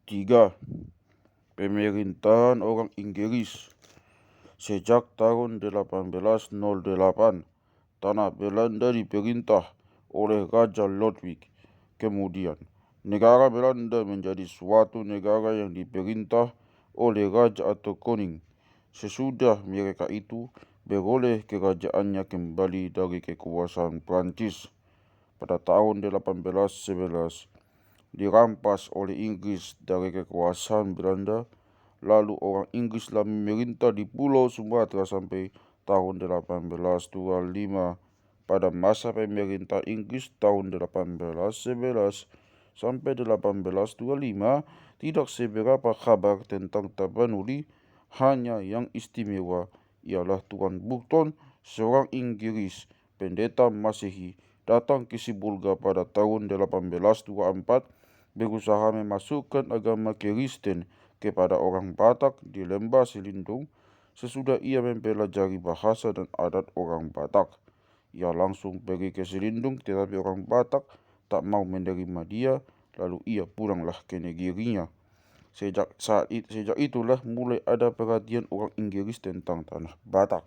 3. Pemerintahan orang Inggris. Sejak tahun 1808, tanah Belanda diperintah oleh Raja Ludwig. Kemudian, negara Belanda menjadi suatu negara yang diperintah oleh raja atau koning. Sesudah mereka itu beroleh kerajaannya kembali dari kekuasaan Prancis pada tahun 1811. Dirampas oleh Inggris dari kekuasaan Belanda, lalu orang Inggrislah memerintah di Pulau Sumatera sampai tahun 1825. Pada masa pemerintah Inggris tahun 1811 sampai 1825, tidak seberapa kabar tentang Tapanuli. Hanya yang istimewa ialah Tuan Bukton, seorang Inggris, pendeta Masehi, datang ke Sibolga pada tahun 1824, berusaha memasukkan agama Kristen kepada orang Batak di Lembah Selindung. Sesudah ia mempelajari bahasa dan adat orang Batak, ia langsung pergi ke Selindung, tetapi orang Batak tak mau menerima dia, lalu ia pulanglah ke negerinya. Sejak itulah mulai ada perhatian orang Inggris tentang tanah Batak.